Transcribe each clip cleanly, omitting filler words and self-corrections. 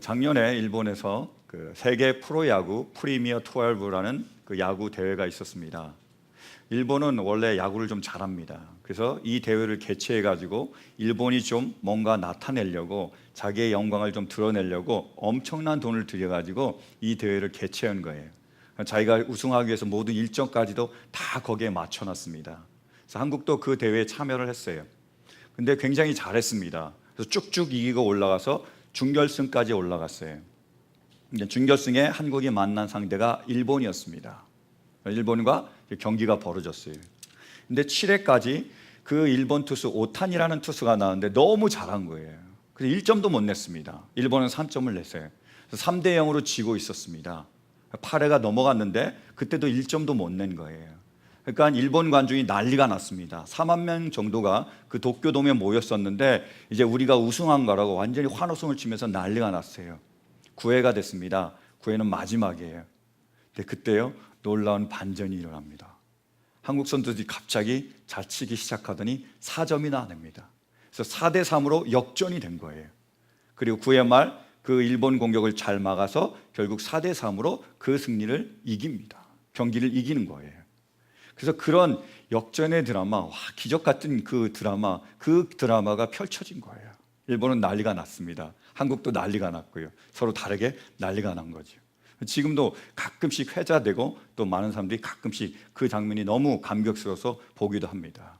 작년에 일본에서 그 세계 프로야구 프리미어 12라는 그 야구 대회가 있었습니다. 일본은 원래 야구를 좀 잘합니다. 그래서 이 대회를 개최해 가지고 일본이 좀 뭔가 나타내려고 자기의 영광을 좀 드러내려고 엄청난 돈을 들여 가지고 이 대회를 개최한 거예요. 자기가 우승하기 위해서 모든 일정까지도 다 거기에 맞춰놨습니다. 그래서 한국도 그 대회에 참여를 했어요. 근데 굉장히 잘했습니다. 그래서 쭉쭉 이기고 올라가서 준결승까지 올라갔어요. 준결승에 한국이 만난 상대가 일본이었습니다. 일본과 경기가 벌어졌어요. 근데 7회까지 그 일본 투수 오타니라는 투수가 나왔는데 너무 잘한 거예요. 그래서 1점도 못 냈습니다. 일본은 3점을 냈어요. 3대 0으로 지고 있었습니다. 8회가 넘어갔는데 그때도 1점도 못 낸 거예요. 그러니까 일본 관중이 난리가 났습니다. 4만 명 정도가 그 도쿄돔에 모였었는데 이제 우리가 우승한 거라고 완전히 환호성을 치면서 난리가 났어요. 9회가 됐습니다. 9회는 마지막이에요. 근데 그때요, 놀라운 반전이 일어납니다. 한국 선수들이 갑자기 잘 치기 시작하더니 4점이나 냅니다. 그래서 4대 3으로 역전이 된 거예요. 그리고 9회 말 그 일본 공격을 잘 막아서 결국 4대 3으로 그 승리를 이깁니다. 경기를 이기는 거예요. 그래서 그런 역전의 드라마, 기적 같은 그 드라마가 펼쳐진 거예요. 일본은 난리가 났습니다. 한국도 난리가 났고요. 서로 다르게 난리가 난 거죠. 지금도 가끔씩 회자되고 또 많은 사람들이 가끔씩 그 장면이 너무 감격스러워서 보기도 합니다.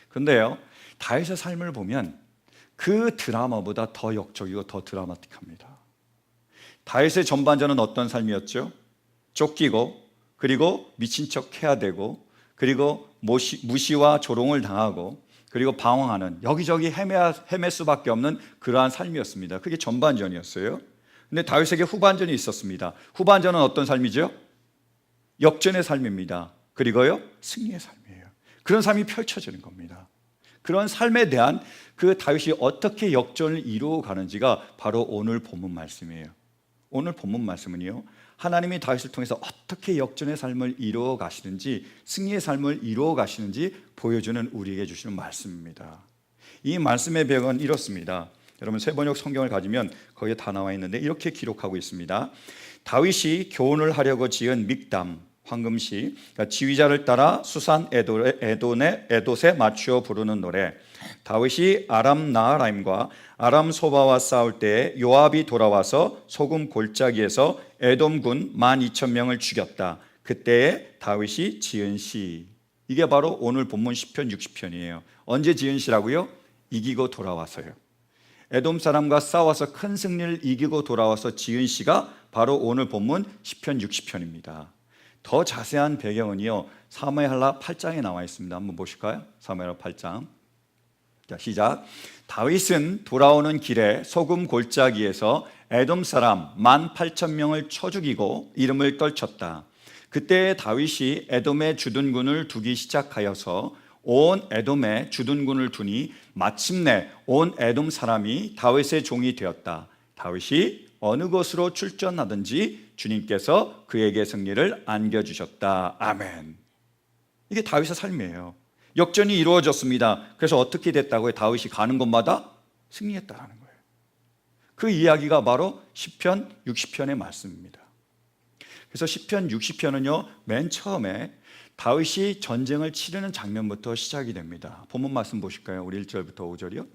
그런데요, 다윗의 삶을 보면 그 드라마보다 더 역적이고 더 드라마틱합니다. 다윗의 전반전은 어떤 삶이었죠? 쫓기고, 그리고 미친 척 해야 되고, 그리고 무시와 조롱을 당하고, 그리고 방황하는, 여기저기 헤맬 수밖에 없는 그러한 삶이었습니다. 그게 전반전이었어요. 근데 다윗에게 후반전이 있었습니다. 후반전은 어떤 삶이죠? 역전의 삶입니다. 그리고요, 승리의 삶이에요. 그런 삶이 펼쳐지는 겁니다. 그런 삶에 대한 그 다윗이 어떻게 역전을 이루어 가는지가 바로 오늘 본문 말씀이에요. 오늘 본문 말씀은요, 하나님이 다윗을 통해서 어떻게 역전의 삶을 이루어 가시는지, 승리의 삶을 이루어 가시는지 보여주는 우리에게 주시는 말씀입니다. 이 말씀의 배경은 이렇습니다. 여러분 세번역 성경을 가지면 거기에 다 나와 있는데 이렇게 기록하고 있습니다. 다윗이 교훈을 하려고 지은 믹담, 황금시, 그러니까 지휘자를 따라 수산 에돛에 맞추어 부르는 노래. 다윗이 아람 나하라임과 아람 소바와 싸울 때 요압이 돌아와서 소금 골짜기에서 에돔군 12,000명을 죽였다. 그때에 다윗이 지은 시. 이게 바로 오늘 본문 시편 60편이에요. 언제 지은 시라고요? 이기고 돌아와서요. 에돔 사람과 싸워서 큰 승리를 이기고 돌아와서 지은 시가 바로 오늘 본문 시편 60편입니다. 더 자세한 배경은요, 사무엘하 8장에 나와 있습니다. 한번 보실까요? 사무엘하 8장. 자, 시작. 다윗은 돌아오는 길에 소금 골짜기에서 에돔 사람 18,000명을 쳐 죽이고 이름을 떨쳤다. 그때 다윗이 에돔에 주둔군을 두기 시작하여서 온 에돔에 주둔군을 두니 마침내 온 에돔 사람이 다윗의 종이 되었다. 다윗이 어느 곳으로 출전하든지 주님께서 그에게 승리를 안겨주셨다. 아멘. 이게 다윗의 삶이에요. 역전이 이루어졌습니다. 그래서 어떻게 됐다고요? 다윗이 가는 곳마다 승리했다라는 거예요. 그 이야기가 바로 시편 60편의 말씀입니다. 그래서 시편 60편은요, 맨 처음에 다윗이 전쟁을 치르는 장면부터 시작이 됩니다. 본문 말씀 보실까요? 우리 1절부터 5절이요.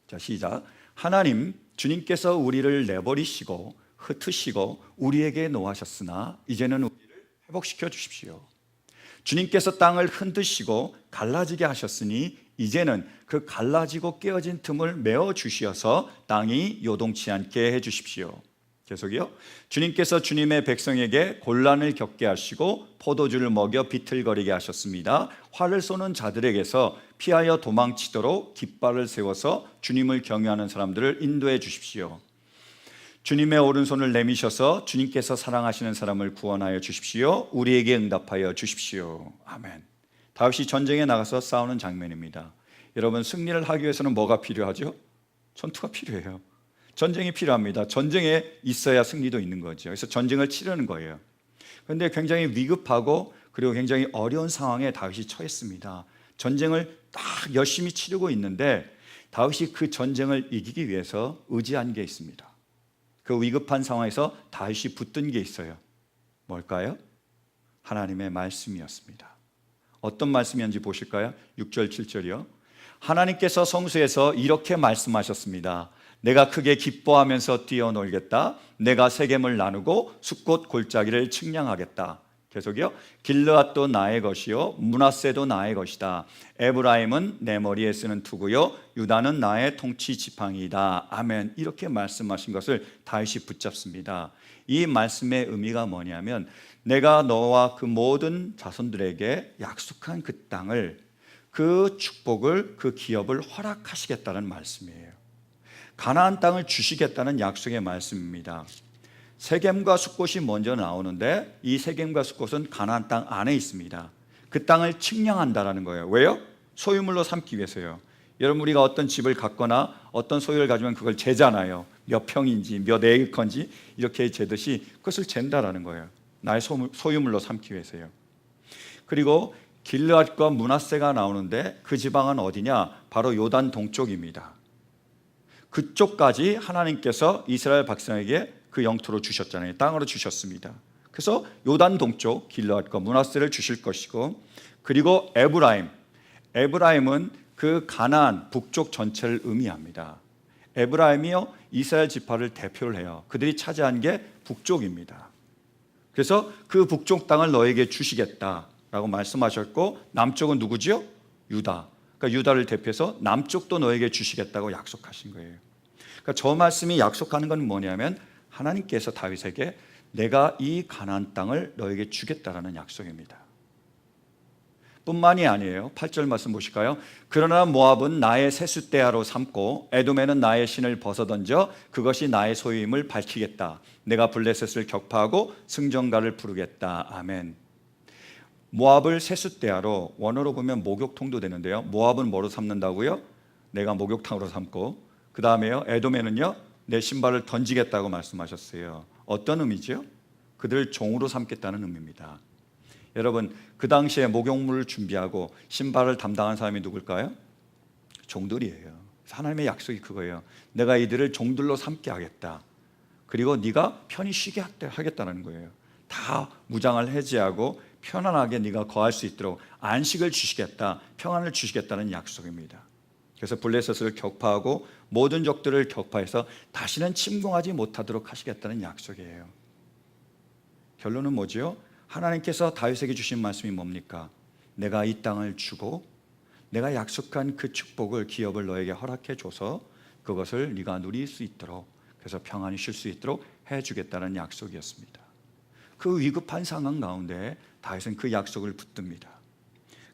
자, 시작. 하나님, 주님께서 우리를 내버리시고 흩으시고 우리에게 노하셨으나 이제는 우리를 회복시켜 주십시오. 주님께서 땅을 흔드시고 갈라지게 하셨으니 이제는 그 갈라지고 깨어진 틈을 메워 주시어서 땅이 요동치 않게 해 주십시오. 계속이요. 주님께서 주님의 백성에게 곤란을 겪게 하시고 포도주를 먹여 비틀거리게 하셨습니다. 활을 쏘는 자들에게서 피하여 도망치도록 깃발을 세워서 주님을 경외하는 사람들을 인도해 주십시오. 주님의 오른손을 내미셔서 주님께서 사랑하시는 사람을 구원하여 주십시오. 우리에게 응답하여 주십시오. 아멘. 다윗이 전쟁에 나가서 싸우는 장면입니다. 여러분, 승리를 하기 위해서는 뭐가 필요하죠? 전투가 필요해요. 전쟁이 필요합니다. 전쟁에 있어야 승리도 있는 거죠. 그래서 전쟁을 치르는 거예요. 그런데 굉장히 위급하고 그리고 굉장히 어려운 상황에 다윗이 처했습니다. 전쟁을 딱 열심히 치르고 있는데 다윗이 그 전쟁을 이기기 위해서 의지한 게 있습니다. 그 위급한 상황에서 다윗이 붙든 게 있어요. 뭘까요? 하나님의 말씀이었습니다. 어떤 말씀이었는지 보실까요? 6절 7절이요. 하나님께서 성수에서 이렇게 말씀하셨습니다. 내가 크게 기뻐하면서 뛰어놀겠다. 내가 세겜을 나누고 숫곳 골짜기를 측량하겠다. 계속이요. 길르앗도 나의 것이요 므낫세도 나의 것이다. 에브라임은 내 머리에 쓰는 투구요 유다는 나의 통치 지팡이다. 아멘. 이렇게 말씀하신 것을 다윗이 붙잡습니다. 이 말씀의 의미가 뭐냐면 내가 너와 그 모든 자손들에게 약속한 그 땅을, 그 축복을, 그 기업을 허락하시겠다는 말씀이에요. 가나안 땅을 주시겠다는 약속의 말씀입니다. 세겜과 숫곳이 먼저 나오는데 이 세겜과 숫곳은 가나안 땅 안에 있습니다. 그 땅을 측량한다라는 거예요. 왜요? 소유물로 삼기 위해서요. 여러분, 우리가 어떤 집을 갖거나 어떤 소유를 가지면 그걸 재잖아요. 몇 평인지 몇 에이커인지 이렇게 재듯이 그것을 잰다라는 거예요. 나의 소유물로 삼기 위해서요. 그리고 길르앗과 므낫세가 나오는데 그 지방은 어디냐? 바로 요단 동쪽입니다. 그쪽까지 하나님께서 이스라엘 백성에게 그 영토로 주셨잖아요. 땅으로 주셨습니다. 그래서 요단 동쪽 길르앗과 므낫세를 주실 것이고, 그리고 에브라임은 그 가나안 북쪽 전체를 의미합니다. 에브라임이요 이스라엘 지파를 대표를 해요. 그들이 차지한 게 북쪽입니다. 그래서 그 북쪽 땅을 너에게 주시겠다라고 말씀하셨고, 남쪽은 누구지요? 유다. 그러니까 유다를 대표해서 남쪽도 너에게 주시겠다고 약속하신 거예요. 그러니까 저 말씀이 약속하는 건 뭐냐면 하나님께서 다윗에게 내가 이 가나안 땅을 너에게 주겠다라는 약속입니다. 뿐만이 아니에요. 8절 말씀 보실까요? 그러나 모압은 나의 세숫대야로 삼고 에돔에는 나의 신을 벗어던져 그것이 나의 소유임을 밝히겠다. 내가 블레셋을 격파하고 승전가를 부르겠다. 아멘. 모압을 세숫대야로, 원어로 보면 목욕통도 되는데요. 모압은 뭐로 삼는다고요? 내가 목욕탕으로 삼고, 그 다음에요 에돔에는요 내 신발을 던지겠다고 말씀하셨어요. 어떤 의미죠? 그들을 종으로 삼겠다는 의미입니다. 여러분, 그 당시에 목욕물을 준비하고 신발을 담당한 사람이 누굴까요? 종들이에요. 하나님의 약속이 그거예요. 내가 이들을 종들로 삼게 하겠다. 그리고 네가 편히 쉬게 하겠다는 거예요. 다 무장을 해제하고 편안하게 네가 거할 수 있도록 안식을 주시겠다, 평안을 주시겠다는 약속입니다. 그래서 블레셋을 격파하고 모든 적들을 격파해서 다시는 침공하지 못하도록 하시겠다는 약속이에요. 결론은 뭐죠? 하나님께서 다윗에게 주신 말씀이 뭡니까? 내가 이 땅을 주고 내가 약속한 그 축복을, 기업을 너에게 허락해 줘서 그것을 네가 누릴 수 있도록, 그래서 평안히 쉴 수 있도록 해주겠다는 약속이었습니다. 그 위급한 상황 가운데 다윗은 그 약속을 붙듭니다.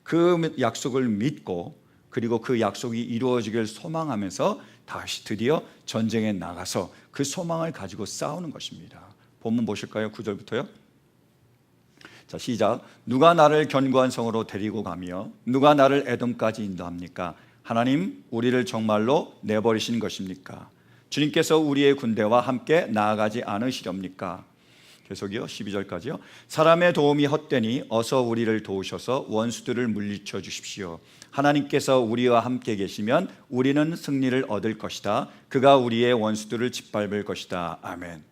그 약속을 믿고, 그리고 그 약속이 이루어지길 소망하면서 다시 드디어 전쟁에 나가서 그 소망을 가지고 싸우는 것입니다. 본문 보실까요? 9절부터요. 자, 시작. 누가 나를 견고한 성으로 데리고 가며 누가 나를 에돔까지 인도합니까? 하나님, 우리를 정말로 내버리신 것입니까? 주님께서 우리의 군대와 함께 나아가지 않으시렵니까? 계속이요. 12절까지요. 사람의 도움이 헛되니 어서 우리를 도우셔서 원수들을 물리쳐 주십시오. 하나님께서 우리와 함께 계시면 우리는 승리를 얻을 것이다. 그가 우리의 원수들을 짓밟을 것이다. 아멘.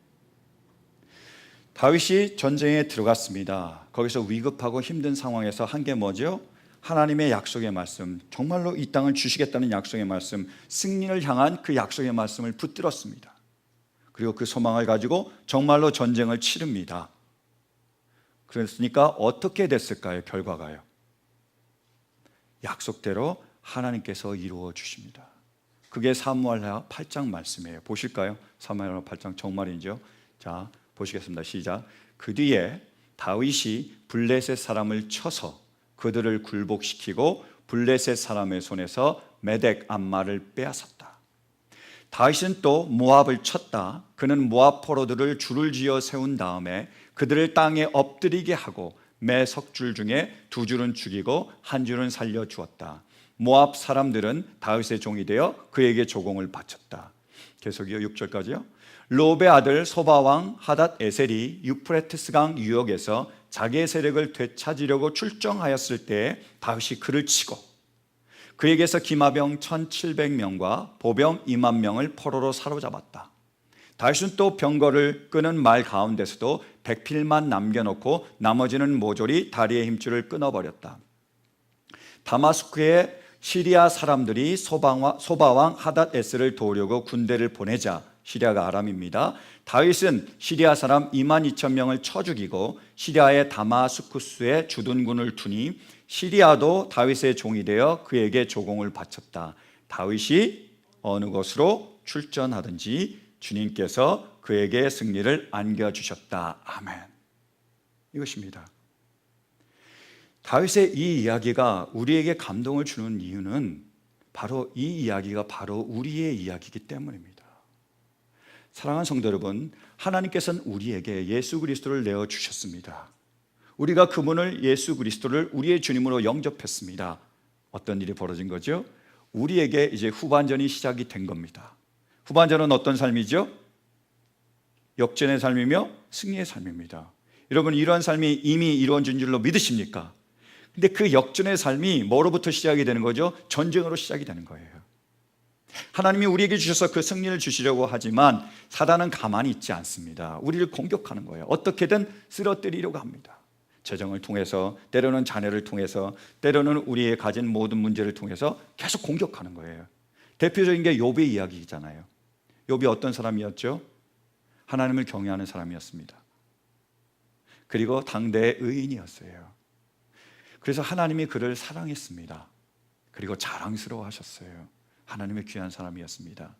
다윗이 전쟁에 들어갔습니다. 거기서 위급하고 힘든 상황에서 한 게 뭐죠? 하나님의 약속의 말씀, 정말로 이 땅을 주시겠다는 약속의 말씀, 승리를 향한 그 약속의 말씀을 붙들었습니다. 그리고 그 소망을 가지고 정말로 전쟁을 치릅니다. 그랬으니까 어떻게 됐을까요? 결과가요. 약속대로 하나님께서 이루어 주십니다. 그게 사무엘하 8장 말씀이에요. 보실까요? 사무엘하 8장 정말이죠. 자, 보시겠습니다. 시작. 그 뒤에 다윗이 블레셋 사람을 쳐서 그들을 굴복시키고 블레셋 사람의 손에서 메덱 암마를 빼앗았다. 다윗은 또 모압을 쳤다. 그는 모압 포로들을 줄을 지어 세운 다음에 그들을 땅에 엎드리게 하고 매 석줄 중에 2줄은 죽이고 1줄은 살려 주었다. 모압 사람들은 다윗의 종이 되어 그에게 조공을 바쳤다. 계속이요. 6절까지요. 롭의 아들 소바왕 하닷 에셀이 유프레티스강 유역에서 자기의 세력을 되찾으려고 출정하였을 때 다윗이 그를 치고 그에게서 기마병 1,700명과 보병 2만 명을 포로로 사로잡았다. 다윗은 또 병거를 끄는 말 가운데서도 백필만 남겨놓고 나머지는 모조리 다리의 힘줄을 끊어버렸다. 다마스쿠에 시리아 사람들이 소바왕 하닷에스를 도우려고 군대를 보내자, 시리아가 아람입니다. 다윗은 시리아 사람 2만 2천 명을 쳐 죽이고 시리아의 다마스쿠스에 주둔군을 두니 시리아도 다윗의 종이 되어 그에게 조공을 바쳤다. 다윗이 어느 곳으로 출전하든지 주님께서 그에게 승리를 안겨주셨다. 아멘. 이것입니다. 다윗의 이 이야기가 우리에게 감동을 주는 이유는 바로 이 이야기가 바로 우리의 이야기이기 때문입니다. 사랑하는 성도 여러분, 하나님께서는 우리에게 예수 그리스도를 내어주셨습니다. 우리가 그분을, 예수 그리스도를 우리의 주님으로 영접했습니다. 어떤 일이 벌어진 거죠? 우리에게 이제 후반전이 시작이 된 겁니다. 후반전은 어떤 삶이죠? 역전의 삶이며 승리의 삶입니다. 여러분, 이러한 삶이 이미 이루어진 줄로 믿으십니까? 근데 그 역전의 삶이 뭐로부터 시작이 되는 거죠? 전쟁으로 시작이 되는 거예요. 하나님이 우리에게 주셔서 그 승리를 주시려고 하지만 사단은 가만히 있지 않습니다. 우리를 공격하는 거예요. 어떻게든 쓰러뜨리려고 합니다. 재정을 통해서, 때로는 자녀를 통해서, 때로는 우리의 가진 모든 문제를 통해서 계속 공격하는 거예요. 대표적인 게 욥의 이야기잖아요. 욥이 어떤 사람이었죠? 하나님을 경외하는 사람이었습니다. 그리고 당대의 의인이었어요. 그래서 하나님이 그를 사랑했습니다. 그리고 자랑스러워하셨어요. 하나님의 귀한 사람이었습니다.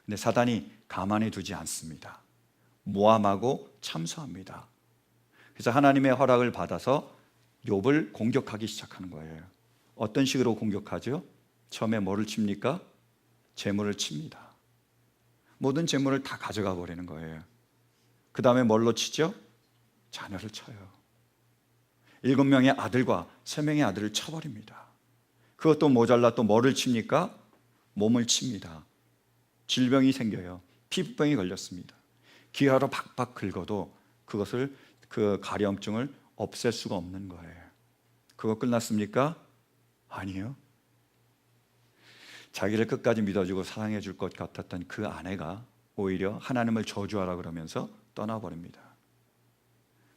근데 사단이 가만히 두지 않습니다. 모함하고 참소합니다. 그래서 하나님의 허락을 받아서 욥을 공격하기 시작하는 거예요. 어떤 식으로 공격하죠? 처음에 뭐를 칩니까? 재물을 칩니다. 모든 재물을 다 가져가 버리는 거예요. 그 다음에 뭘로 치죠? 자녀를 쳐요. 7명의 아들과 3명의 아들을 쳐버립니다. 그것도 모자라 또 뭐를 칩니까? 몸을 칩니다. 질병이 생겨요. 피부병이 걸렸습니다. 기하로 박박 긁어도 그것을, 그 가려움증을 없앨 수가 없는 거예요. 그거 끝났습니까? 아니요. 자기를 끝까지 믿어주고 사랑해 줄 것 같았던 그 아내가 오히려 하나님을 저주하라 그러면서 떠나버립니다.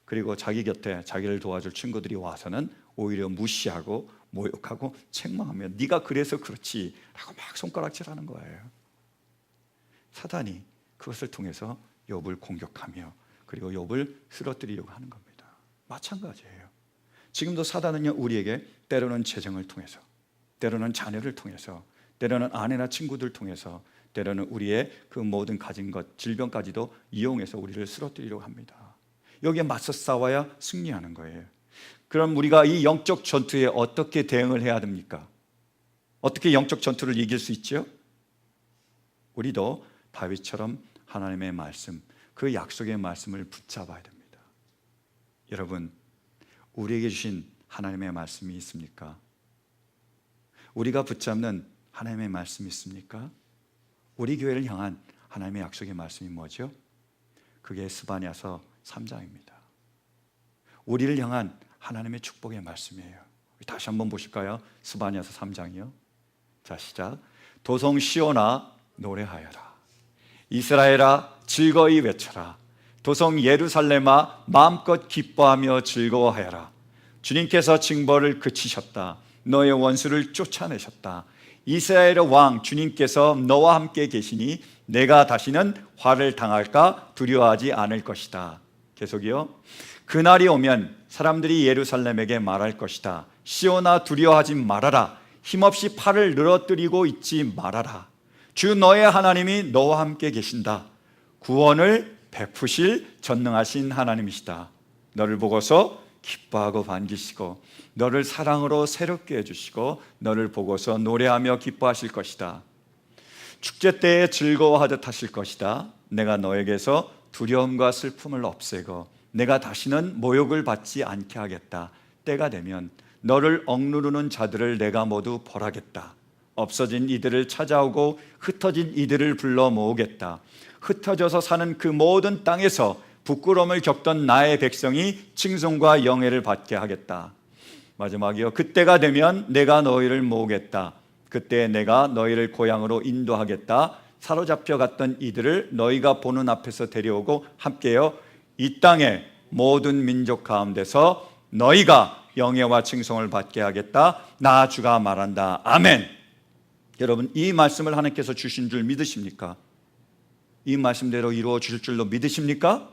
그리고 자기 곁에 자기를 도와줄 친구들이 와서는 오히려 무시하고 모욕하고 책망하며 네가 그래서 그렇지 라고 막 손가락질하는 거예요. 사단이 그것을 통해서 욥을 공격하며 그리고 욥을 쓰러뜨리려고 하는 겁니다. 마찬가지예요. 지금도 사단은요, 우리에게 때로는 재정을 통해서, 때로는 자녀를 통해서, 때로는 아내나 친구들 통해서, 때로는 우리의 그 모든 가진 것, 질병까지도 이용해서 우리를 쓰러뜨리려고 합니다. 여기에 맞서 싸워야 승리하는 거예요. 그럼 우리가 이 영적 전투에 어떻게 대응을 해야 됩니까? 어떻게 영적 전투를 이길 수 있죠? 우리도 다윗처럼 하나님의 말씀, 그 약속의 말씀을 붙잡아야 됩니다. 여러분, 우리에게 주신 하나님의 말씀이 있습니까? 우리가 붙잡는 하나님의 말씀이 있습니까? 우리 교회를 향한 하나님의 약속의 말씀이 뭐죠? 그게 스바냐서 3장입니다. 우리를 향한 하나님의 축복의 말씀이에요. 다시 한번 보실까요? 스바냐서 3장이요. 자, 시작. 도성 시온아 노래하여라. 이스라엘아 즐거이 외쳐라. 도성 예루살렘아 마음껏 기뻐하며 즐거워하여라. 주님께서 징벌을 그치셨다. 너의 원수를 쫓아내셨다. 이스라엘의 왕 주님께서 너와 함께 계시니 내가 다시는 화를 당할까 두려워하지 않을 것이다. 계속이요. 그날이 오면 사람들이 예루살렘에게 말할 것이다. 시온아 두려워하지 말아라. 힘없이 팔을 늘어뜨리고 있지 말아라. 주 너의 하나님이 너와 함께 계신다. 구원을 베푸실 전능하신 하나님이시다. 너를 보고서 기뻐하고 반기시고 너를 사랑으로 새롭게 해주시고 너를 보고서 노래하며 기뻐하실 것이다. 축제 때에 즐거워하듯 하실 것이다. 내가 너에게서 두려움과 슬픔을 없애고 내가 다시는 모욕을 받지 않게 하겠다. 때가 되면 너를 억누르는 자들을 내가 모두 벌하겠다. 없어진 이들을 찾아오고 흩어진 이들을 불러 모으겠다. 흩어져서 사는 그 모든 땅에서 부끄러움을 겪던 나의 백성이 칭송과 영예를 받게 하겠다. 마지막이요. 그때가 되면 내가 너희를 모으겠다. 그때 내가 너희를 고향으로 인도하겠다. 사로잡혀 갔던 이들을 너희가 보는 앞에서 데려오고 함께요 이 땅의 모든 민족 가운데서 너희가 영예와 칭송을 받게 하겠다. 나 주가 말한다. 아멘. 여러분, 이 말씀을 하나님께서 주신 줄 믿으십니까? 이 말씀대로 이루어 주실 줄로 믿으십니까?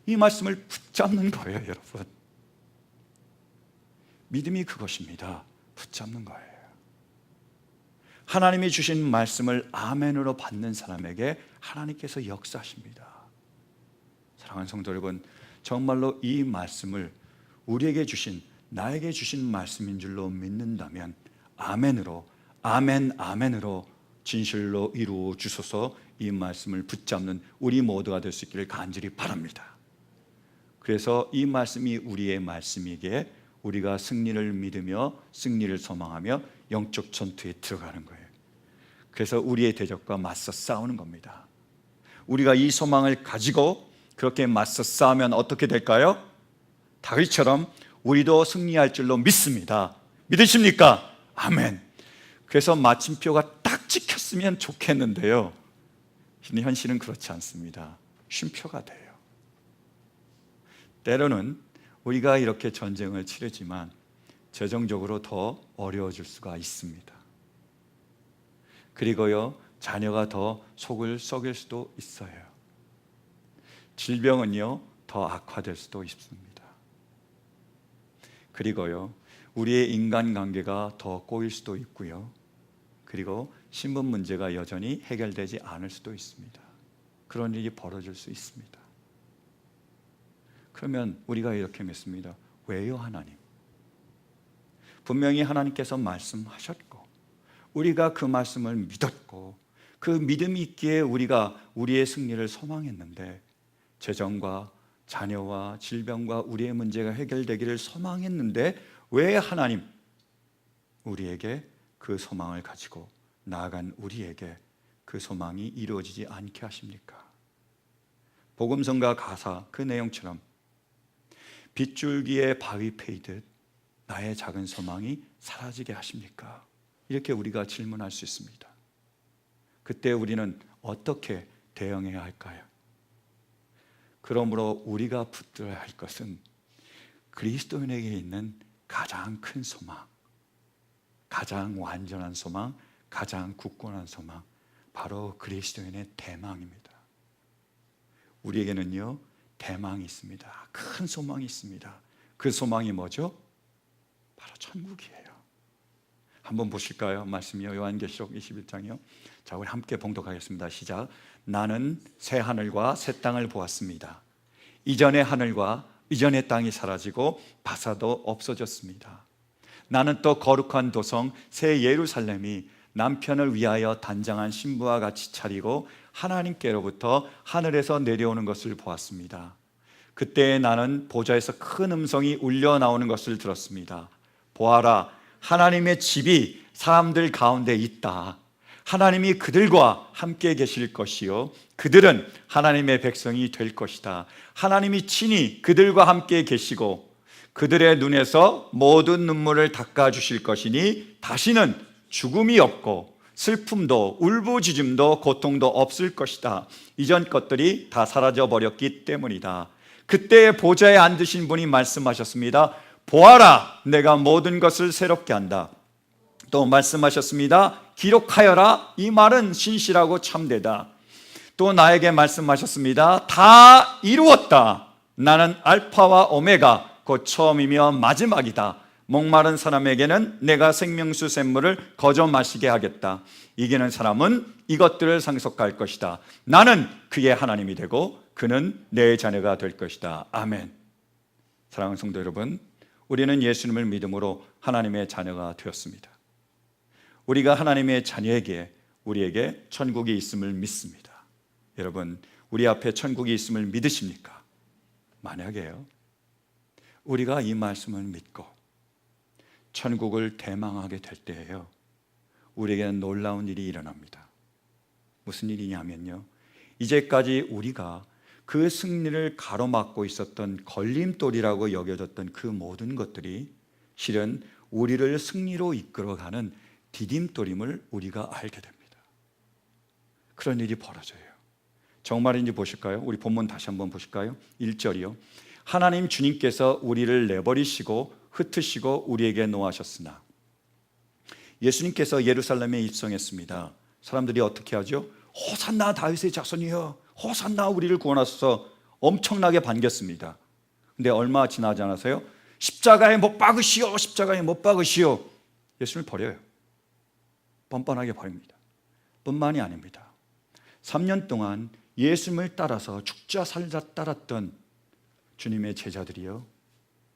이 말씀을 붙잡는 거예요, 여러분. 믿음이 그것입니다. 붙잡는 거예요. 하나님이 주신 말씀을 아멘으로 받는 사람에게 하나님께서 역사하십니다. 사랑하는 성도 여러분, 정말로 이 말씀을 우리에게 주신, 나에게 주신 말씀인 줄로 믿는다면 아멘으로, 아멘, 아멘으로 진실로 이루어 주소서. 이 말씀을 붙잡는 우리 모두가 될 수 있기를 간절히 바랍니다. 그래서 이 말씀이 우리의 말씀이기에 우리가 승리를 믿으며 승리를 소망하며 영적 전투에 들어가는 거예요. 그래서 우리의 대적과 맞서 싸우는 겁니다. 우리가 이 소망을 가지고 그렇게 맞서 싸우면 어떻게 될까요? 다윗처럼 우리도 승리할 줄로 믿습니다. 믿으십니까? 아멘. 그래서 마침표가 딱 찍혔으면 좋겠는데요, 현실은 그렇지 않습니다. 쉼표가 돼요. 때로는 우리가 이렇게 전쟁을 치르지만 재정적으로 더 어려워질 수가 있습니다. 그리고요, 자녀가 더 속을 썩일 수도 있어요. 질병은요, 더 악화될 수도 있습니다. 그리고요, 우리의 인간관계가 더 꼬일 수도 있고요. 그리고 신분 문제가 여전히 해결되지 않을 수도 있습니다. 그런 일이 벌어질 수 있습니다. 그러면 우리가 이렇게 묻습니다. 왜요, 하나님? 분명히 하나님께서 말씀하셨고 우리가 그 말씀을 믿었고 그 믿음이 있기에 우리가 우리의 승리를 소망했는데, 재정과 자녀와 질병과 우리의 문제가 해결되기를 소망했는데 왜 하나님 우리에게 그 소망을 가지고 나아간 우리에게 그 소망이 이루어지지 않게 하십니까? 복음성가 가사 그 내용처럼 빗줄기에 바위 패이듯 나의 작은 소망이 사라지게 하십니까? 이렇게 우리가 질문할 수 있습니다. 그때 우리는 어떻게 대응해야 할까요? 그러므로 우리가 붙들어야 할 것은 그리스도인에게 있는 가장 큰 소망, 가장 완전한 소망, 가장 굳건한 소망, 바로 그리스도인의 대망입니다. 우리에게는요, 대망이 있습니다. 큰 소망이 있습니다. 그 소망이 뭐죠? 바로 천국이에요. 한번 보실까요? 말씀이요. 요한계시록 21장이요. 자, 우리 함께 봉독하겠습니다. 시작. 나는 새 하늘과 새 땅을 보았습니다. 이전의 하늘과 이전의 땅이 사라지고 바사도 없어졌습니다. 나는 또 거룩한 도성 새 예루살렘이 남편을 위하여 단장한 신부와 같이 차리고 하나님께로부터 하늘에서 내려오는 것을 보았습니다. 그때 나는 보좌에서 큰 음성이 울려 나오는 것을 들었습니다. 보아라, 하나님의 집이 사람들 가운데 있다. 하나님이 그들과 함께 계실 것이요 그들은 하나님의 백성이 될 것이다. 하나님이 친히 그들과 함께 계시고 그들의 눈에서 모든 눈물을 닦아주실 것이니 다시는 죽음이 없고 슬픔도 울부짖음도 고통도 없을 것이다. 이전 것들이 다 사라져 버렸기 때문이다. 그때 보좌에 앉으신 분이 말씀하셨습니다. 보아라, 내가 모든 것을 새롭게 한다. 또 말씀하셨습니다. 기록하여라. 이 말은 신실하고 참되다. 또 나에게 말씀하셨습니다. 다 이루었다. 나는 알파와 오메가 곧 처음이며 마지막이다. 목마른 사람에게는 내가 생명수 샘물을 거저 마시게 하겠다. 이기는 사람은 이것들을 상속할 것이다. 나는 그의 하나님이 되고 그는 내 자녀가 될 것이다. 아멘. 사랑하는 성도 여러분, 우리는 예수님을 믿음으로 하나님의 자녀가 되었습니다. 우리가 하나님의 자녀에게 우리에게 천국이 있음을 믿습니다. 여러분, 우리 앞에 천국이 있음을 믿으십니까? 만약에요, 우리가 이 말씀을 믿고 천국을 대망하게 될 때에요, 우리에게는 놀라운 일이 일어납니다. 무슨 일이냐면요, 이제까지 우리가 그 승리를 가로막고 있었던 걸림돌이라고 여겨졌던 그 모든 것들이 실은 우리를 승리로 이끌어가는 디딤돌임을 우리가 알게 됩니다. 그런 일이 벌어져요. 정말인지 보실까요? 우리 본문 다시 한번 보실까요? 1절이요. 하나님 주님께서 우리를 내버리시고 흩으시고 우리에게 노하셨으나. 예수님께서 예루살렘에 입성했습니다. 사람들이 어떻게 하죠? 호산나 다윗의 자손이여, 호산나 우리를 구원하소서 엄청나게 반겼습니다. 근데 얼마 지나지 않아서요, 십자가에 못 박으시오, 십자가에 못 박으시오. 예수님을 버려요. 뻔뻔하게 버립니다. 뿐만이 아닙니다. 3년 동안 예수님을 따라서 죽자 살자 따랐던 주님의 제자들이요,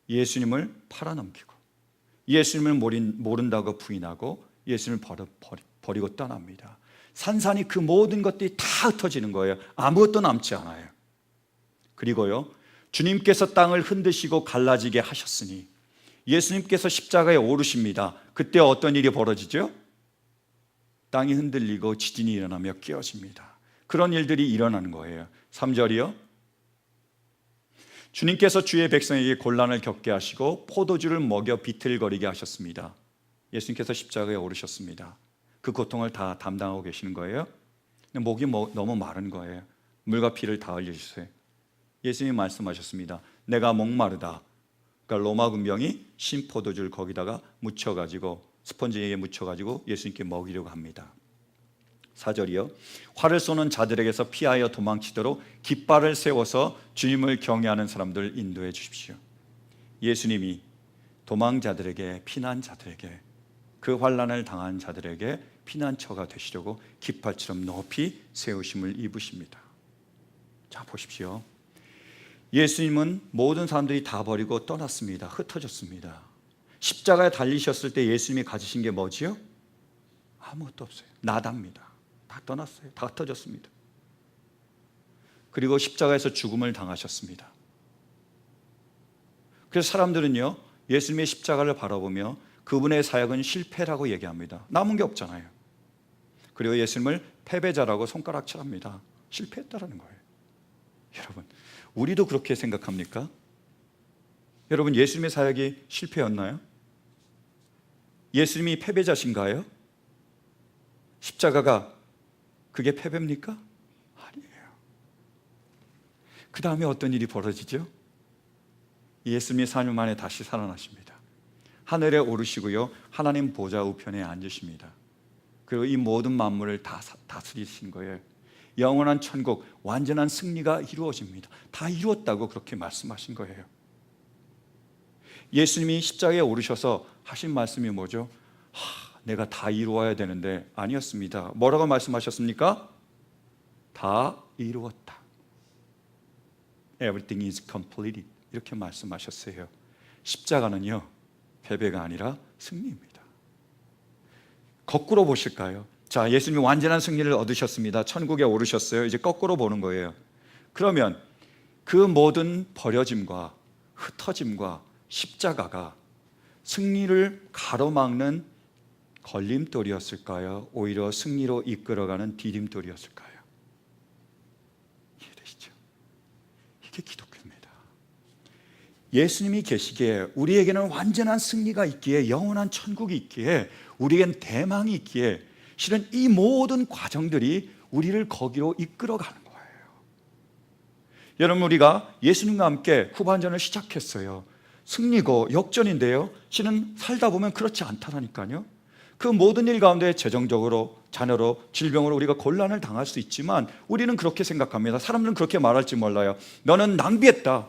예수님을 팔아넘기고 예수님을 모른다고 부인하고 예수님을 버리고 떠납니다. 산산이 그 모든 것들이 다 흩어지는 거예요. 아무것도 남지 않아요. 그리고요, 주님께서 땅을 흔드시고 갈라지게 하셨으니 예수님께서 십자가에 오르십니다. 그때 어떤 일이 벌어지죠? 땅이 흔들리고 지진이 일어나며 깨어집니다. 그런 일들이 일어나는 거예요. 3절이요. 주님께서 주의 백성에게 곤란을 겪게 하시고 포도주를 먹여 비틀거리게 하셨습니다. 예수님께서 십자가에 오르셨습니다. 그 고통을 다 담당하고 계시는 거예요. 목이 너무 마른 거예요. 물과 피를 다 흘려주세요. 예수님이 말씀하셨습니다. 내가 목마르다. 그러니까 로마 군병이 신포도주를 거기다가 묻혀가지고 스펀지에 묻혀가지고 예수님께 먹이려고 합니다. 4절이요. 활을 쏘는 자들에게서 피하여 도망치도록 깃발을 세워서 주님을 경외하는 사람들 인도해 주십시오. 예수님이 도망자들에게, 피난자들에게, 그 환난을 당한 자들에게 피난처가 되시려고 깃발처럼 높이 세우심을 입으십니다. 자, 보십시오. 예수님은 모든 사람들이 다 버리고 떠났습니다. 흩어졌습니다. 십자가에 달리셨을 때 예수님이 가지신 게 뭐지요? 아무것도 없어요. 나답니다. 다 떠났어요. 다 흩어졌습니다. 그리고 십자가에서 죽음을 당하셨습니다. 그래서 사람들은요, 예수님의 십자가를 바라보며 그분의 사역은 실패라고 얘기합니다. 남은 게 없잖아요. 그리고 예수님을 패배자라고 손가락질합니다. 실패했다라는 거예요. 여러분, 우리도 그렇게 생각합니까? 여러분, 예수님의 사역이 실패였나요? 예수님이 패배자신가요? 십자가가 그게 패배입니까? 아니에요. 그 다음에 어떤 일이 벌어지죠? 예수님이 4년 만에 다시 살아나십니다. 하늘에 오르시고요, 하나님 보좌 우편에 앉으십니다. 그리고 이 모든 만물을 다 다스리신 거예요. 영원한 천국, 완전한 승리가 이루어집니다. 다 이루었다고 그렇게 말씀하신 거예요. 예수님이 십자가에 오르셔서 하신 말씀이 뭐죠? 내가 다 이루어야 되는데, 아니었습니다. 뭐라고 말씀하셨습니까? 다 이루었다. Everything is completed. 이렇게 말씀하셨어요. 십자가는요, 패배가 아니라 승리입니다. 거꾸로 보실까요? 자, 예수님이 완전한 승리를 얻으셨습니다. 천국에 오르셨어요. 이제 거꾸로 보는 거예요. 그러면 그 모든 버려짐과 흩어짐과 십자가가 승리를 가로막는 걸림돌이었을까요? 오히려 승리로 이끌어가는 디딤돌이었을까요? 이해되시죠? 이게 기독교입니다. 예수님이 계시기에 우리에게는 완전한 승리가 있기에, 영원한 천국이 있기에, 우리에겐 대망이 있기에, 실은 이 모든 과정들이 우리를 거기로 이끌어가는 거예요. 여러분, 우리가 예수님과 함께 후반전을 시작했어요. 승리고 역전인데요, 실은 살다 보면 그렇지 않다라니까요. 그 모든 일 가운데 재정적으로, 자녀로, 질병으로 우리가 곤란을 당할 수 있지만 우리는 그렇게 생각합니다. 사람들은 그렇게 말할지 몰라요. 너는 낭비했다,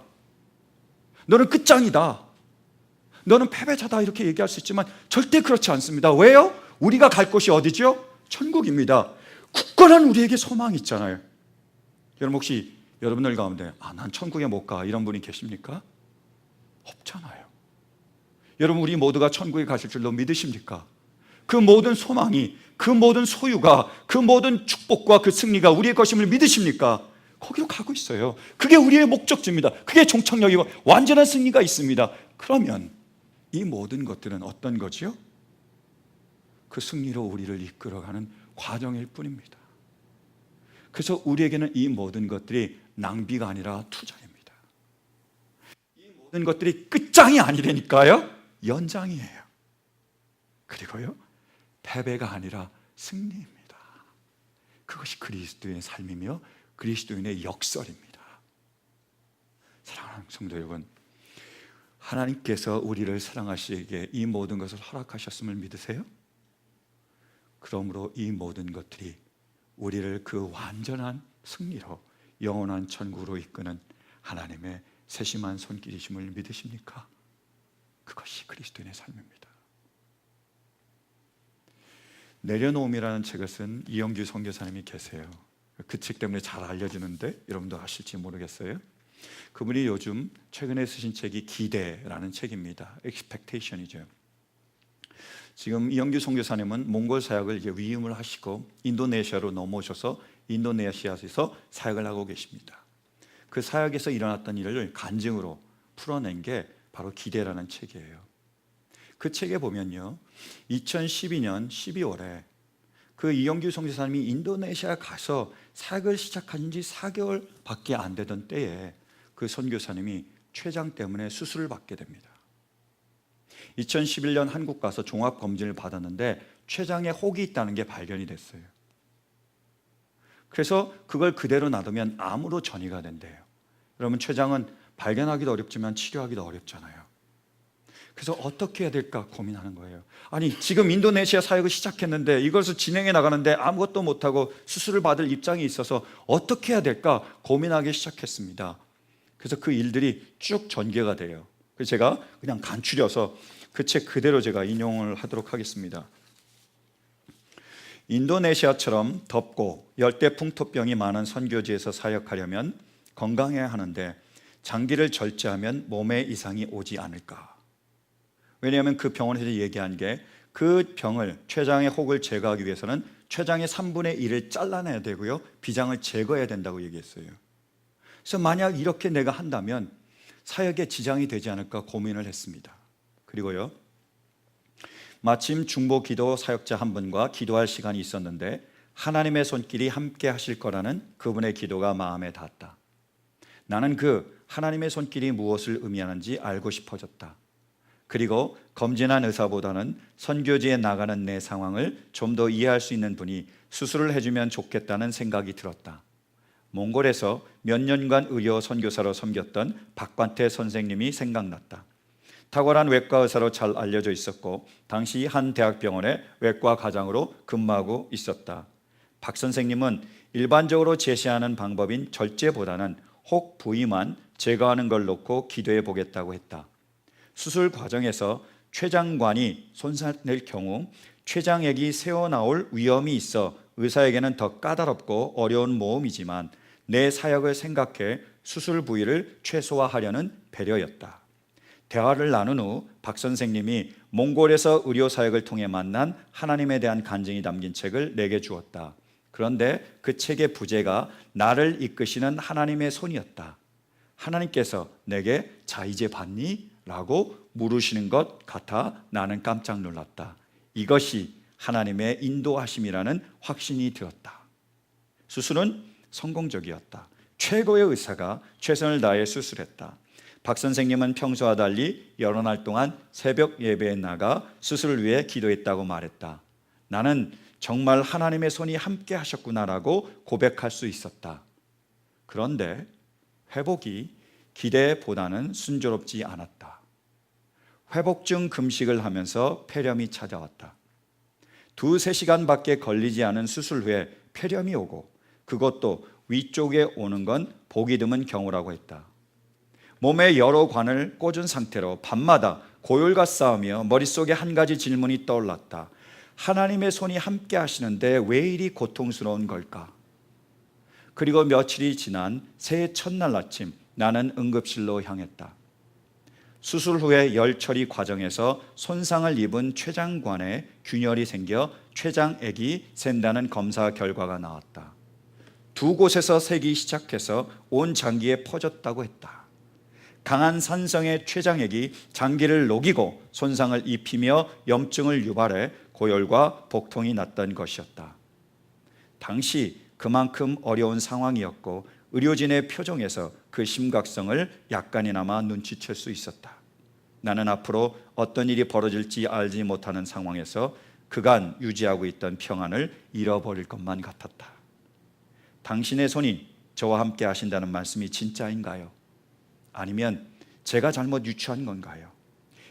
너는 끝장이다, 너는 패배자다, 이렇게 얘기할 수 있지만 절대 그렇지 않습니다. 왜요? 우리가 갈 곳이 어디죠? 천국입니다. 굳건한 우리에게 소망이 있잖아요. 여러분, 혹시 여러분들 가운데 난 천국에 못 가, 이런 분이 계십니까? 없잖아요. 여러분, 우리 모두가 천국에 가실 줄로 믿으십니까? 그 모든 소망이, 그 모든 소유가, 그 모든 축복과 그 승리가 우리의 것임을 믿으십니까? 거기로 가고 있어요. 그게 우리의 목적지입니다. 그게 종착역이고 완전한 승리가 있습니다. 그러면 이 모든 것들은 어떤 거지요? 그 승리로 우리를 이끌어가는 과정일 뿐입니다. 그래서 우리에게는 이 모든 것들이 낭비가 아니라 투자입니다. 이 모든 것들이 끝장이 아니라니까요, 연장이에요. 그리고요, 패배가 아니라 승리입니다. 그것이 그리스도인의 삶이며 그리스도인의 역설입니다. 사랑하는 성도 여러분, 하나님께서 우리를 사랑하시기에 이 모든 것을 허락하셨음을 믿으세요? 그러므로 이 모든 것들이 우리를 그 완전한 승리로 영원한 천국으로 이끄는 하나님의 세심한 손길이심을 믿으십니까? 그것이 그리스도인의 삶입니다. 내려놓음이라는 책을 쓴 이영규 선교사님이 계세요. 그 책 때문에 잘 알려지는데 여러분도 아실지 모르겠어요. 그분이 요즘 최근에 쓰신 책이 기대라는 책입니다. Expectation이죠. 지금 이영규 선교사님은 몽골 사역을 이제 위임을 하시고 인도네시아로 넘어오셔서 인도네시아에서 사역을 하고 계십니다. 그 사역에서 일어났던 일을 간증으로 풀어낸 게 바로 기대라는 책이에요. 그 책에 보면요, 2012년 12월에 그 이영규 선교사님이 인도네시아 가서 사역을 시작한 지 4개월밖에 안 되던 때에 그 선교사님이 췌장 때문에 수술을 받게 됩니다. 2011년 한국 가서 종합 검진을 받았는데 췌장에 혹이 있다는 게 발견이 됐어요. 그래서 그걸 그대로 놔두면 암으로 전이가 된대요. 여러분, 췌장은 발견하기도 어렵지만 치료하기도 어렵잖아요. 그래서 어떻게 해야 될까 고민하는 거예요. 아니, 지금 인도네시아 사역을 시작했는데 이것을 진행해 나가는데 아무것도 못하고 수술을 받을 입장이 있어서 어떻게 해야 될까 고민하기 시작했습니다. 그래서 그 일들이 쭉 전개가 돼요. 그래서 제가 그냥 간추려서 그 책 그대로 제가 인용을 하도록 하겠습니다. 인도네시아처럼 덥고 열대풍토병이 많은 선교지에서 사역하려면 건강해야 하는데 장기를 절제하면 몸에 이상이 오지 않을까? 왜냐하면 그 병원에서 얘기한 게 그 병을, 췌장의 혹을 제거하기 위해서는 췌장의 3분의 1을 잘라내야 되고요, 비장을 제거해야 된다고 얘기했어요. 그래서 만약 이렇게 내가 한다면 사역에 지장이 되지 않을까 고민을 했습니다. 그리고요, 마침 중보 기도 사역자 한 분과 기도할 시간이 있었는데 하나님의 손길이 함께 하실 거라는 그분의 기도가 마음에 닿았다. 나는 그 하나님의 손길이 무엇을 의미하는지 알고 싶어졌다. 그리고 검진한 의사보다는 선교지에 나가는 내 상황을 좀 더 이해할 수 있는 분이 수술을 해주면 좋겠다는 생각이 들었다. 몽골에서 몇 년간 의료 선교사로 섬겼던 박관태 선생님이 생각났다. 탁월한 외과 의사로 잘 알려져 있었고 당시 한 대학병원의 외과 과장으로 근무하고 있었다. 박 선생님은 일반적으로 제시하는 방법인 절제보다는 혹 부위만 제거하는 걸 놓고 기도해 보겠다고 했다. 수술 과정에서 췌장관이 손상될 경우 췌장액이 새어나올 위험이 있어 의사에게는 더 까다롭고 어려운 모험이지만 내 사역을 생각해 수술 부위를 최소화하려는 배려였다. 대화를 나눈 후 박 선생님이 몽골에서 의료 사역을 통해 만난 하나님에 대한 간증이 담긴 책을 내게 주었다. 그런데 그 책의 부제가 나를 이끄시는 하나님의 손이었다. 하나님께서 내게 자 이제 봤니? 라고 물으시는 것 같아 나는 깜짝 놀랐다. 이것이 하나님의 인도하심이라는 확신이 들었다. 수술은 성공적이었다. 최고의 의사가 최선을 다해 수술했다. 박 선생님은 평소와 달리 여러 날 동안 새벽 예배에 나가 수술을 위해 기도했다고 말했다. 나는 정말 하나님의 손이 함께 하셨구나라고 고백할 수 있었다. 그런데 회복이 기대보다는 순조롭지 않았다. 회복증 금식을 하면서 폐렴이 찾아왔다. 2-3시간밖에 걸리지 않은 수술 후에 폐렴이 오고 그것도 위쪽에 오는 건 보기 드문 경우라고 했다. 몸의 여러 관을 꽂은 상태로 밤마다 고열과 싸우며 머릿속에 한 가지 질문이 떠올랐다. 하나님의 손이 함께 하시는데 왜 이리 고통스러운 걸까? 그리고 며칠이 지난 새해 첫날 아침 나는 응급실로 향했다. 수술 후에 열 처리 과정에서 손상을 입은 췌장관에 균열이 생겨 췌장액이 샌다는 검사 결과가 나왔다. 2곳에서 새기 시작해서 온 장기에 퍼졌다고 했다. 강한 산성의 췌장액이 장기를 녹이고 손상을 입히며 염증을 유발해 고열과 복통이 났던 것이었다. 당시 그만큼 어려운 상황이었고 의료진의 표정에서 그 심각성을 약간이나마 눈치챌 수 있었다. 나는 앞으로 어떤 일이 벌어질지 알지 못하는 상황에서 그간 유지하고 있던 평안을 잃어버릴 것만 같았다. 당신의 손이 저와 함께 하신다는 말씀이 진짜인가요? 아니면 제가 잘못 유추한 건가요?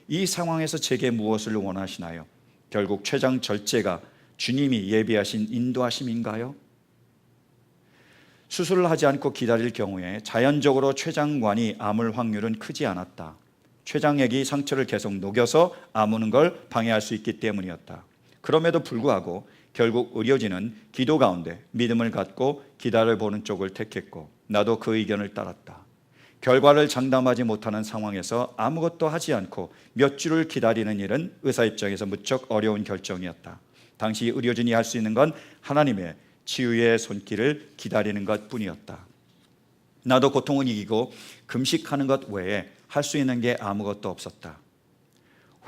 이 상황에서 제게 무엇을 원하시나요? 결국 췌장 절제가 주님이 예비하신 인도하심인가요? 수술을 하지 않고 기다릴 경우에 자연적으로 췌장관이 아물 확률은 크지 않았다. 췌장액이 상처를 계속 녹여서 아무는 걸 방해할 수 있기 때문이었다. 그럼에도 불구하고 결국 의료진은 기도 가운데 믿음을 갖고 기다려보는 쪽을 택했고 나도 그 의견을 따랐다. 결과를 장담하지 못하는 상황에서 아무것도 하지 않고 몇 주를 기다리는 일은 의사 입장에서 무척 어려운 결정이었다. 당시 의료진이 할 수 있는 건 하나님의 치유의 손길을 기다리는 것뿐이었다. 나도 고통을 이기고 금식하는 것 외에 할 수 있는 게 아무것도 없었다.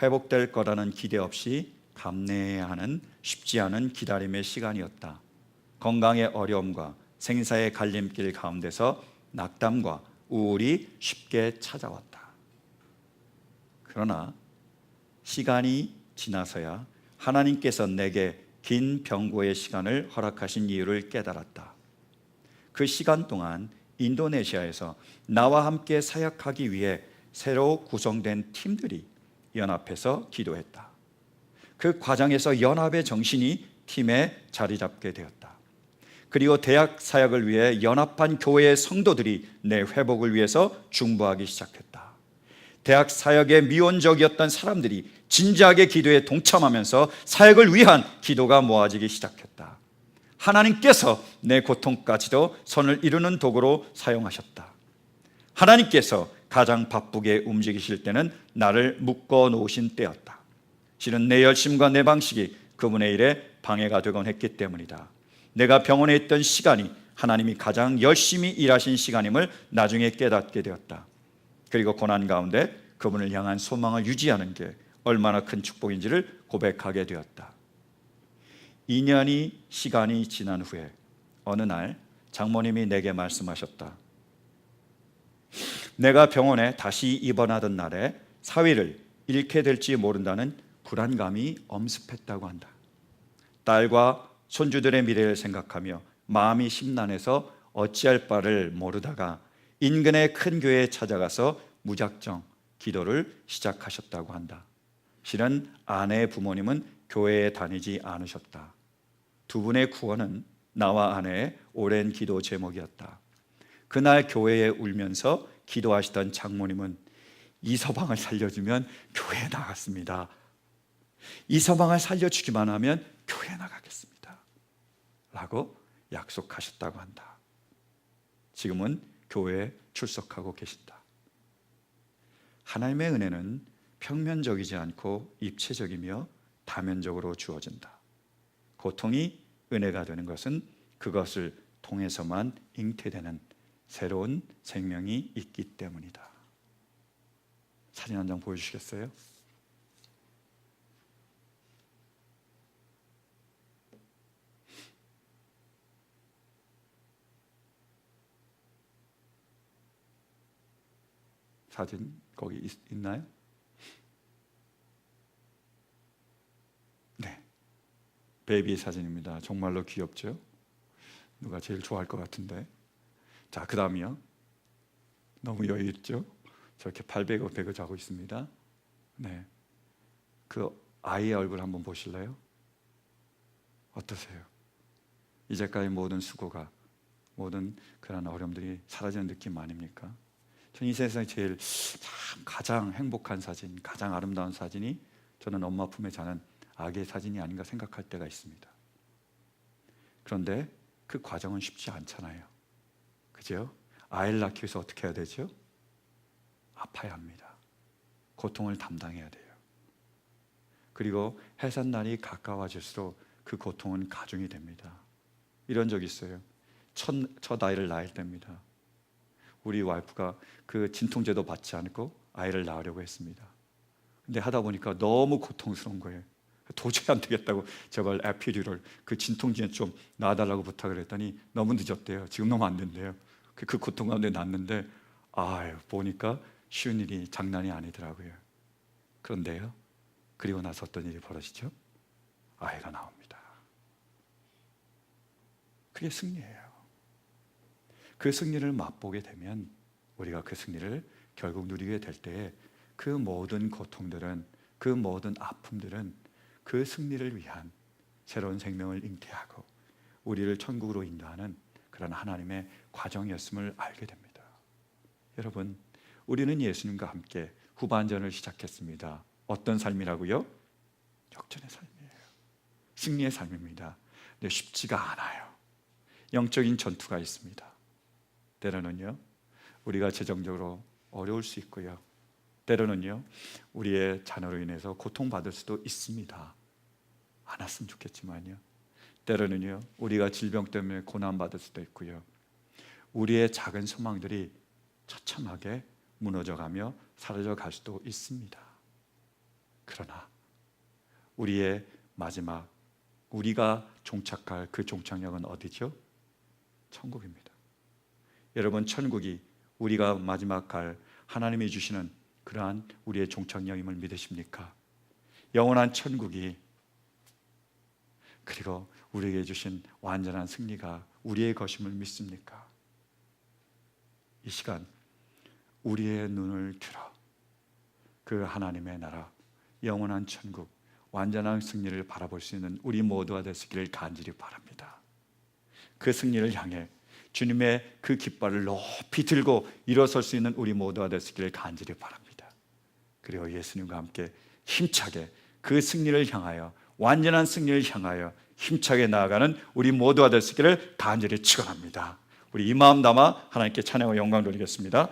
회복될 거라는 기대 없이 감내해야 하는 쉽지 않은 기다림의 시간이었다. 건강의 어려움과 생사의 갈림길 가운데서 낙담과 우울이 쉽게 찾아왔다. 그러나 시간이 지나서야 하나님께서 내게 긴 병고의 시간을 허락하신 이유를 깨달았다. 그 시간 동안 인도네시아에서 나와 함께 사역하기 위해 새로 구성된 팀들이 연합해서 기도했다. 그 과정에서 연합의 정신이 팀에 자리 잡게 되었다. 그리고 대학 사역을 위해 연합한 교회의 성도들이 내 회복을 위해서 중보하기 시작했다. 대학 사역에 미온적이었던 사람들이 진지하게 기도에 동참하면서 사역을 위한 기도가 모아지기 시작했다. 하나님께서 내 고통까지도 선을 이루는 도구로 사용하셨다. 하나님께서 가장 바쁘게 움직이실 때는 나를 묶어 놓으신 때였다. 실은 내 열심과 내 방식이 그분의 일에 방해가 되곤 했기 때문이다. 내가 병원에 있던 시간이 하나님이 가장 열심히 일하신 시간임을 나중에 깨닫게 되었다. 그리고 고난 가운데 그분을 향한 소망을 유지하는 게 얼마나 큰 축복인지를 고백하게 되었다. 2년이 시간이 지난 후에 어느 날 장모님이 내게 말씀하셨다. 내가 병원에 다시 입원하던 날에 사위를 잃게 될지 모른다는 불안감이 엄습했다고 한다. 딸과 손주들의 미래를 생각하며 마음이 심란해서 어찌할 바를 모르다가 인근의 큰 교회에 찾아가서 무작정 기도를 시작하셨다고 한다. 실은 아내의 부모님은 교회에 다니지 않으셨다. 두 분의 구원은 나와 아내의 오랜 기도 제목이었다. 그날 교회에 울면서 기도하시던 장모님은 이서방을 살려주면 교회에 나갔습니다. 이서방을 살려주기만 하면 교회에 나가겠습니다 라고 약속하셨다고 한다. 지금은 교회에 출석하고 계신다. 하나님의 은혜는 평면적이지 않고 입체적이며 다면적으로 주어진다. 고통이 은혜가 되는 것은 그것을 통해서만 잉태되는 새로운 생명이 있기 때문이다. 사진 한 장 보여주시겠어요? 사진 거기 있나요? 네, 베이비 사진입니다. 정말로 귀엽죠? 누가 제일 좋아할 것 같은데. 자, 그 다음이요. 너무 여유 있죠? 저렇게 팔 베고 자고 있습니다. 네, 그 아이의 얼굴 한번 보실래요? 어떠세요? 이제까지 모든 수고가, 모든 그런 어려움들이 사라지는 느낌 아닙니까? 전 이 세상에 제일 참 가장 행복한 사진, 가장 아름다운 사진이 저는 엄마 품에 자는 아기의 사진이 아닌가 생각할 때가 있습니다. 그런데 그 과정은 쉽지 않잖아요. 그죠? 아이를 낳기 위해서 어떻게 해야 되죠? 아파야 합니다. 고통을 담당해야 돼요. 그리고 해산날이 가까워질수록 그 고통은 가중이 됩니다. 이런 적 있어요. 첫 아이를 낳을 때입니다. 우리 와이프가 그 진통제도 받지 않고 아이를 낳으려고 했습니다. 근데 하다 보니까 너무 고통스러운 거예요. 도저히 안 되겠다고 제발 에피듀럴, 그 진통제 좀 놔달라고 부탁을 했더니 너무 늦었대요. 지금 너무 안 된대요. 그 고통 가운데 낳는데 보니까 쉬운 일이 장난이 아니더라고요. 그런데요, 그리고 나서 어떤 일이 벌어지죠? 아이가 나옵니다. 그게 승리예요. 그 승리를 맛보게 되면 우리가 그 승리를 결국 누리게 될 때에 그 모든 고통들은, 그 모든 아픔들은 그 승리를 위한 새로운 생명을 잉태하고 우리를 천국으로 인도하는 그런 하나님의 과정이었음을 알게 됩니다. 여러분, 우리는 예수님과 함께 후반전을 시작했습니다. 어떤 삶이라고요? 역전의 삶이에요. 승리의 삶입니다. 근데 쉽지가 않아요. 영적인 전투가 있습니다. 때로는요, 우리가 재정적으로 어려울 수 있고요, 때로는요, 우리의 자녀로 인해서 고통받을 수도 있습니다. 안 왔으면 좋겠지만요, 때로는요, 우리가 질병 때문에 고난받을 수도 있고요, 우리의 작은 소망들이 처참하게 무너져가며 사라져갈 수도 있습니다. 그러나 우리의 마지막, 우리가 종착할 그 종착역은 어디죠? 천국입니다. 여러분, 천국이 우리가 마지막 갈 하나님이 주시는 그러한 우리의 종착역임을 믿으십니까? 영원한 천국이, 그리고 우리에게 주신 완전한 승리가 우리의 것임을 믿습니까? 이 시간 우리의 눈을 들어 그 하나님의 나라, 영원한 천국, 완전한 승리를 바라볼 수 있는 우리 모두가 되시기를 간절히 바랍니다. 그 승리를 향해 주님의 그 깃발을 높이 들고 일어설 수 있는 우리 모두가 되시기를 간절히 바랍니다. 그리고 예수님과 함께 힘차게 그 승리를 향하여, 완전한 승리를 향하여 힘차게 나아가는 우리 모두가 되시기를 간절히 축원합니다. 우리 이 마음 담아 하나님께 찬양과 영광 돌리겠습니다.